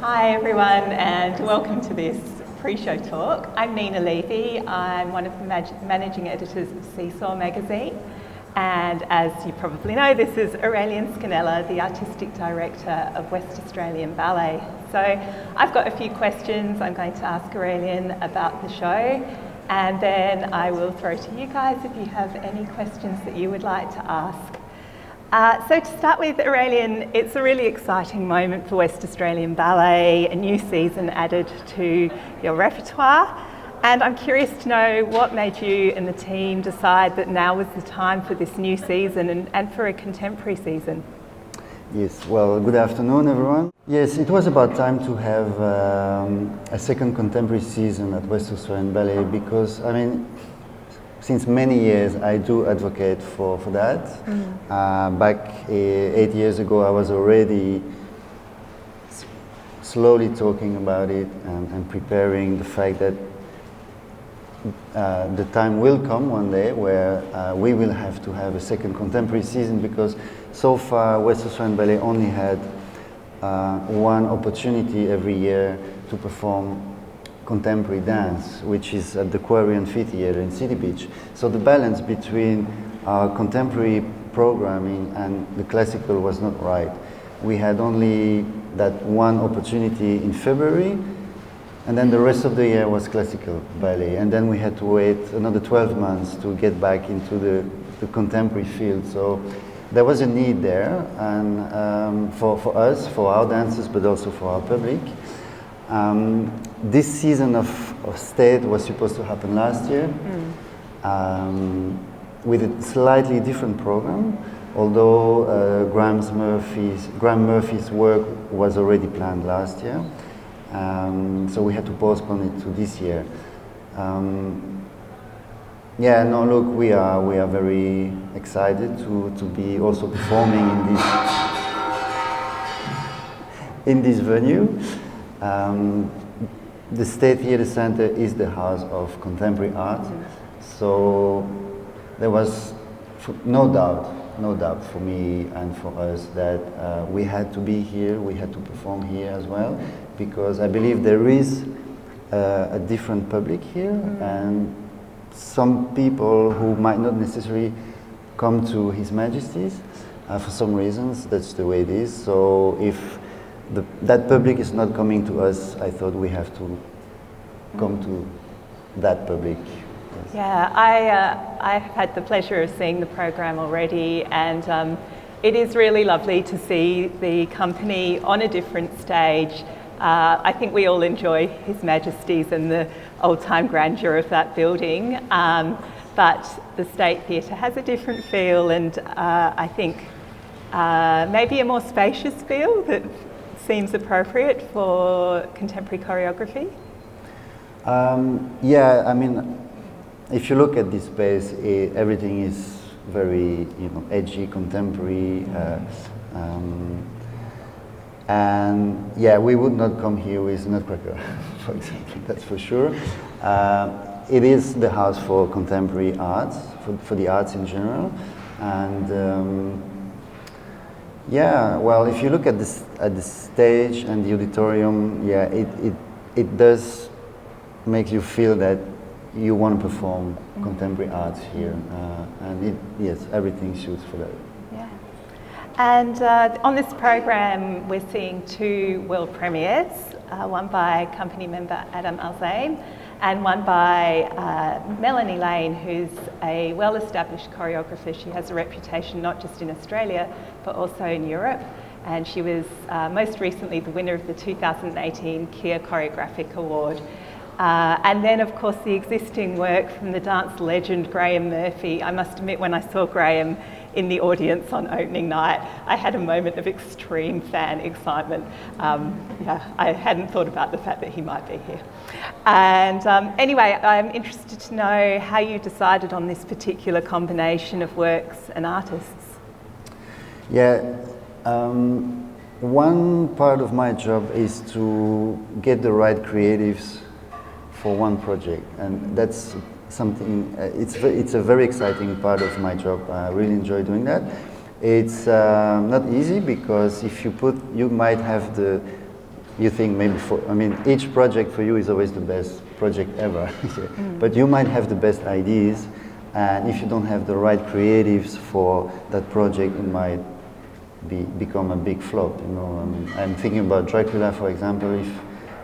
Hi everyone and welcome to this pre-show talk. I'm Levy. I'm one of the managing editors of Seesaw magazine, and as you probably know, this is Aurelien Scannella, the Artistic Director of West Australian Ballet. So I've got a few questions I'm going to ask Aurelien about the show, and then I will throw to you guys if you have any questions that you would like to ask. So to start with, Aurelien, it's a really exciting moment for West Australian Ballet, a new season added to your repertoire, and I'm curious to know what made you and the team decide that now was the time for this new season and for a contemporary season. Yes, well, good afternoon everyone. Yes, it was about time to have a second contemporary season at West Australian Ballet because, since many years I do advocate for that. Back 8 years ago I was already slowly talking about it and preparing the fact that the time will come one day where we will have to have a second contemporary season, because so far West Australian Ballet only had one opportunity every year to perform contemporary dance, which is at the Quarry and Theatre in City Beach. So the balance between our contemporary programming and the classical was not right. We had only that one opportunity in February, and then the rest of the year was classical ballet, and then we had to wait another 12 months to get back into the contemporary field. So there was a need there, and for us, for our dancers, but also for our public. This season of State was supposed to happen last year with a slightly different program, although Graham Murphy's work was already planned last year, so we had to postpone it to this year. We are very excited to be also performing in this venue. The State Theatre Centre is the house of contemporary art, so there was no doubt for me and for us that we had to be here, we had to perform here as well, because I believe there is a different public here, and some people who might not necessarily come to His Majesty's for some reasons. That's the way it is. So if that public is not coming to us, I thought we have to come to that public. Yes. Yeah, I've had the pleasure of seeing the program already, and it is really lovely to see the company on a different stage. I think we all enjoy His Majesty's and the old-time grandeur of that building, but the State Theatre has a different feel, and I think maybe a more spacious feel that seems appropriate for contemporary choreography. If you look at this space, everything is very, edgy, contemporary, we would not come here with Nutcracker, for example. That's for sure. It is the house for contemporary arts, for the arts in general, and. If you look at the stage and the auditorium, it does make you feel that you want to perform contemporary arts here, and everything shoots for that. Yeah, and on this program we're seeing two world premieres, one by company member Adam Alzaim and one by Melanie Lane, who's a well-established choreographer. She has a reputation not just in Australia, but also in Europe. And she was most recently the winner of the 2018 Kia Choreographic Award. And then, of course, the existing work from the dance legend Graham Murphy. I must admit, when I saw Graham in the audience on opening night, I had a moment of extreme fan excitement. I hadn't thought about the fact that he might be here. And anyway, I'm interested to know how you decided on this particular combination of works and artists. One part of my job is to get the right creatives for one project, and that's something, it's a very exciting part of my job. I really enjoy doing that. It's not easy, because if you might have you think maybe each project for you is always the best project ever. But you might have the best ideas, and if you don't have the right creatives for that project, it might become a big flop. I'm thinking about Dracula, for example. If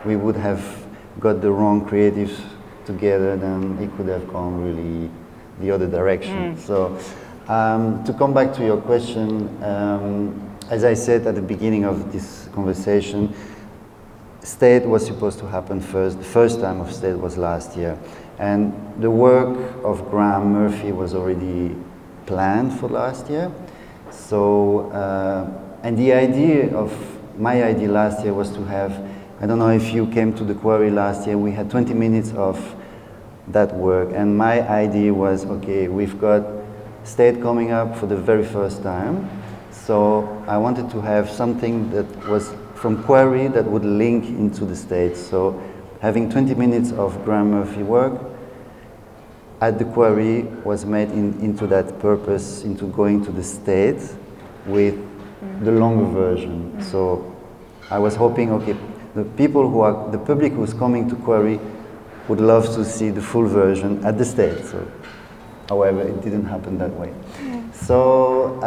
we would have got the wrong creatives together, then it could have gone really the other direction. So to come back to your question, as I said at the beginning of this conversation, State was supposed to happen first. The first time of State was last year. And the work of Graham Murphy was already planned for last year. So, and my idea last year was to have, I don't know if you came to the quarry last year, we had 20 minutes of that work. And my idea was, okay, we've got State coming up for the very first time. So I wanted to have something that was from quarry that would link into the State. So having 20 minutes of Graham Murphy work at the quarry was made into that purpose, into going to the State with the longer version. So I was hoping, okay, the public who's coming to quarry would love to see the full version at the State. So, however, it didn't happen that way. So,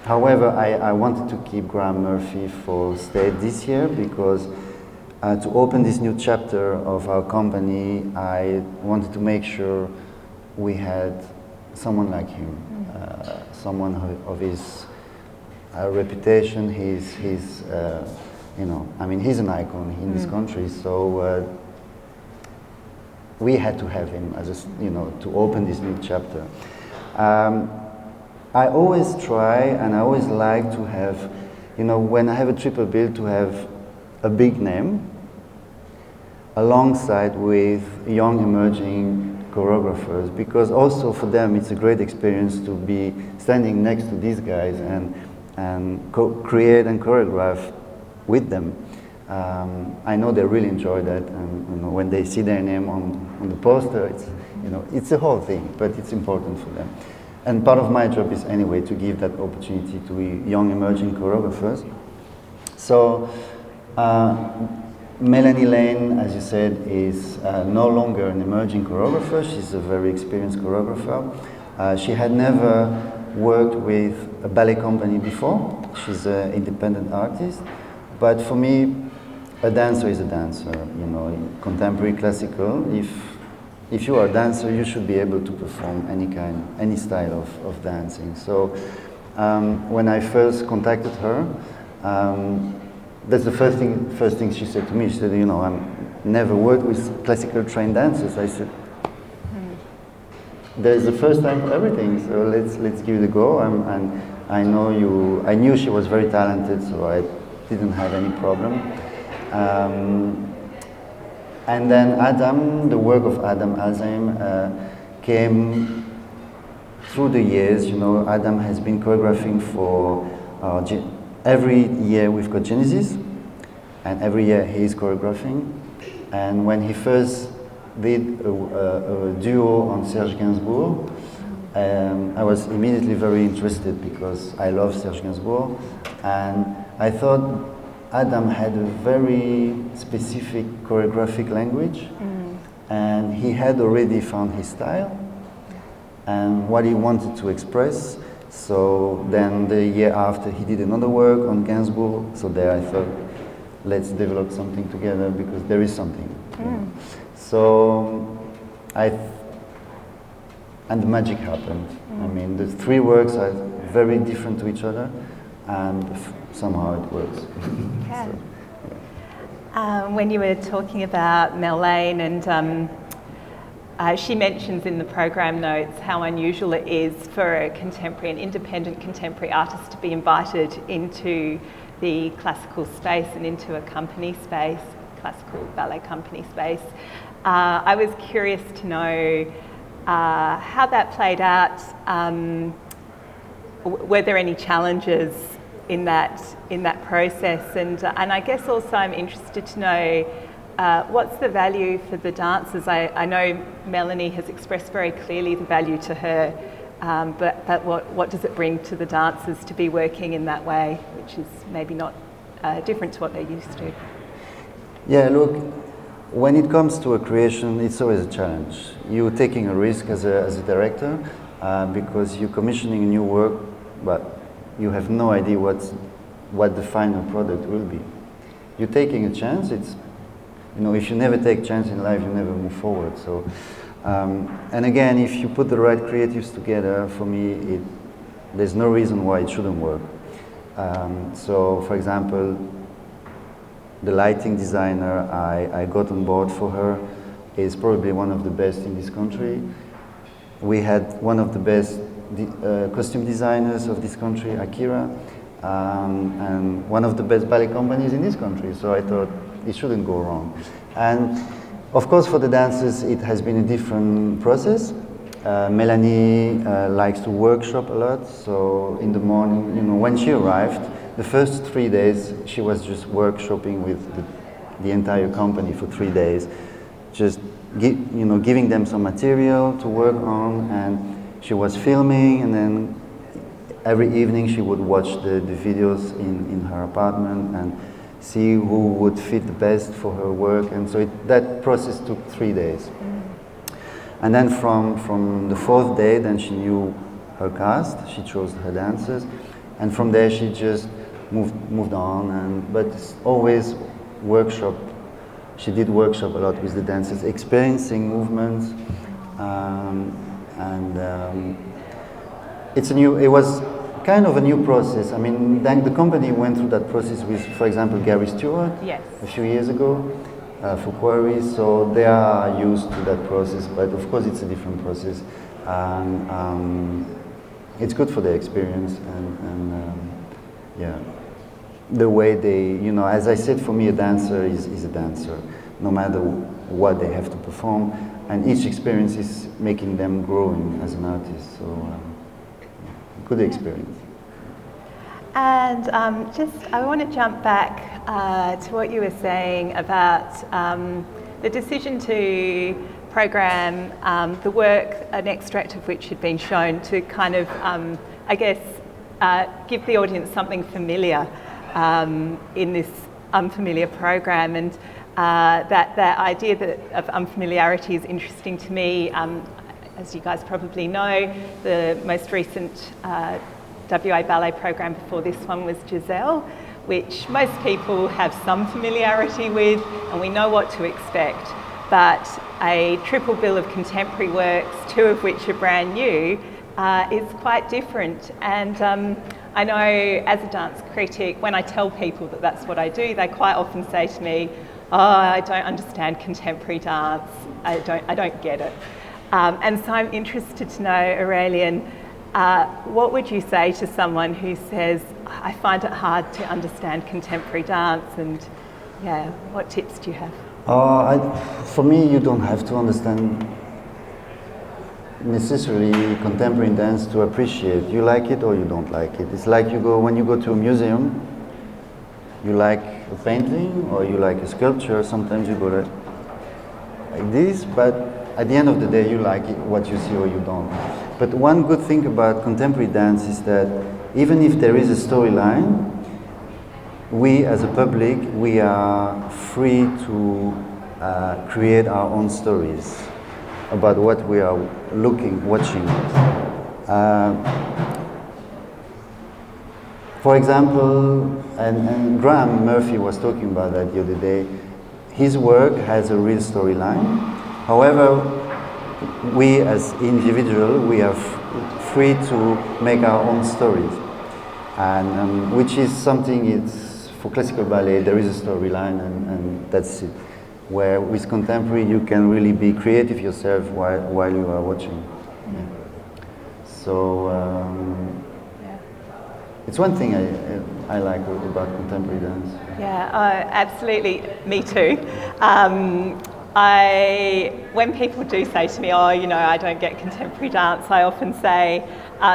however, I wanted to keep Graham Murphy for State this year because to open this new chapter of our company, I wanted to make sure we had someone like him, someone of his reputation. He's he's an icon in this country. So we had to have him as to open this new chapter. I always try, and I always like to have, when I have a triple bill, to have a big name alongside with young emerging choreographers, because also for them it's a great experience to be standing next to these guys and create and choreograph with them. I know they really enjoy that, and when they see their name on the poster, it's a whole thing, but it's important for them. And part of my job is anyway to give that opportunity to young emerging choreographers. So Melanie Lane, as you said, is no longer an emerging choreographer. She's a very experienced choreographer. She had never worked with a ballet company before. She's an independent artist. But for me, a dancer is a dancer. Contemporary, classical. If you are a dancer, you should be able to perform any style of dancing. So when I first contacted her, that's the first thing she said to me. She said, I'm never worked with classical trained dancers. I said, there's the first time for everything, so let's give it a go. And I knew she was very talented, so I didn't have any problem. And then Adam, the work of Adam Azem came through the years. Adam has been choreographing for every year we've got Genesis, and every year he is choreographing. And when he first did a duo on Serge Gainsbourg, I was immediately very interested because I love Serge Gainsbourg, and I thought Adam had a very specific choreographic language, and he had already found his style and what he wanted to express. So then the year after he did another work on Gainsbourg, so there I thought, let's develop something together because there is something. So and the magic happened. I mean, the three works are very different to each other, and somehow it works. Yeah. So, yeah. When you were talking about Mel Lane, and she mentions in the program notes how unusual it is for an independent contemporary artist to be invited into the classical space and into a company space, classical ballet company space. I was curious to know how that played out. Were there any challenges in that process? And I guess also I'm interested to know what's the value for the dancers? I know Melanie has expressed very clearly the value to her, but what does it bring to the dancers to be working in that way, which is maybe not different to what they're used to? Yeah, look, when it comes to a creation, it's always a challenge. You're taking a risk as a director because you're commissioning a new work, but you have no idea what the final product will be. You're taking a chance. It's, you know, if you never take chance in life, you never move forward. So, and again, if you put the right creatives together, for me, there's no reason why it shouldn't work. So, for example, the lighting designer I got on board for her is probably one of the best in this country. We had one of the best costume designers of this country, Akira, and one of the best ballet companies in this country. So I thought it shouldn't go wrong. And of course, for the dancers, it has been a different process. Melanie likes to workshop a lot. So in the morning, you know, when she arrived, the first 3 days, she was just workshopping with the entire company for 3 days, just giving them some material to work on, and she was filming, and then every evening she would watch the videos in her apartment and see who would fit the best for her work, and so that process took 3 days. And then from the 4th day, then she knew her cast, she chose her dancers, and from there she just moved on, but it's always workshop. She did workshop a lot with the dancers, experiencing movements, it was kind of a new process. I mean, then the company went through that process with, for example, Gary Stewart a few years ago for Quarries, so they are used to that process, but of course it's a different process. It's good for their experience, and yeah. The way they, you know, as I said, for me a dancer is a dancer, no matter what they have to perform, and each experience is making them growing as an artist, so good experience. And I want to jump back to what you were saying about the decision to program the work, an extract of which had been shown, to kind of, I guess, give the audience something familiar in this unfamiliar program, and that idea of unfamiliarity is interesting to me. As you guys probably know, the most recent WA ballet program before this one was Giselle, which most people have some familiarity with, and we know what to expect. But a triple bill of contemporary works, 2 of which are brand new, is quite different. And I know as a dance critic, when I tell people that that's what I do, they quite often say to me, "Oh, I don't understand contemporary dance. I don't get it." And so I'm interested to know, Aurelien, what would you say to someone who says, "I find it hard to understand contemporary dance," and yeah, what tips do you have? For me, you don't have to understand necessarily contemporary dance to appreciate. You like it or you don't like it. It's like when you go to a museum, you like a painting or you like a sculpture. Sometimes you go like this, but at the end of the day, you like it, what you see or you don't. But one good thing about contemporary dance is that even if there is a storyline, we as a public, we are free to create our own stories about what we are watching. For example, and Graham Murphy was talking about that the other day, his work has a real storyline. However, we as individuals, we are free to make our own stories. And which is something, for classical ballet, there is a storyline and that's it. Where with contemporary, you can really be creative yourself while you are watching. Yeah. So it's one thing I like about contemporary dance. Yeah, absolutely. Me too. When people do say to me, "Oh, you know, I don't get contemporary dance," I often say,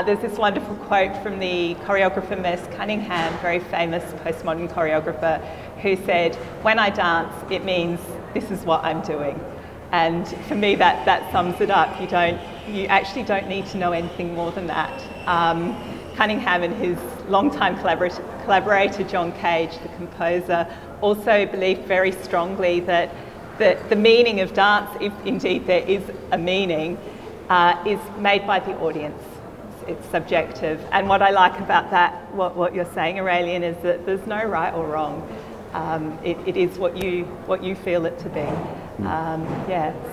there's this wonderful quote from the choreographer Merce Cunningham, very famous postmodern choreographer, who said, "When I dance, it means this is what I'm doing." And for me, that sums it up. You don't you actually don't need to know anything more than that. Cunningham and his longtime collaborator John Cage, the composer, also believed very strongly that the meaning of dance, if indeed there is a meaning, is made by the audience. It's subjective. And what I like about that, what you're saying, Aurelien, is that there's no right or wrong. It is what you feel it to be.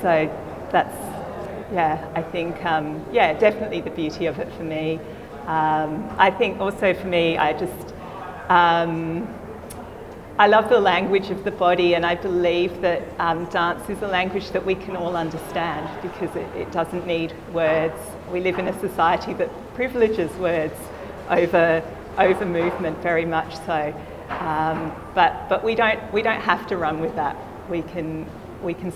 So that's, I think, definitely the beauty of it for me. I think also for me, I love the language of the body, and I believe that dance is a language that we can all understand because it doesn't need words. We live in a society that privileges words over movement very much so. But we don't have to run with that. We can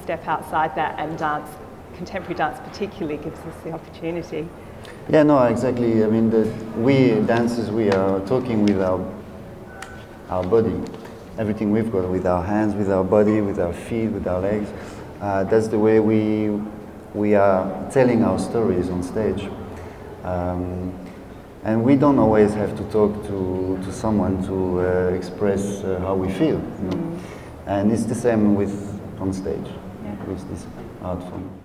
step outside that, and dance, contemporary dance particularly, gives us the opportunity. Yeah, no, exactly. I mean, we dancers, we are talking with our body. Everything we've got, with our hands, with our body, with our feet, with our legs. That's the way we are telling our stories on stage. And we don't always have to talk to someone to express how we feel. You know? And it's the same on stage, with this art form.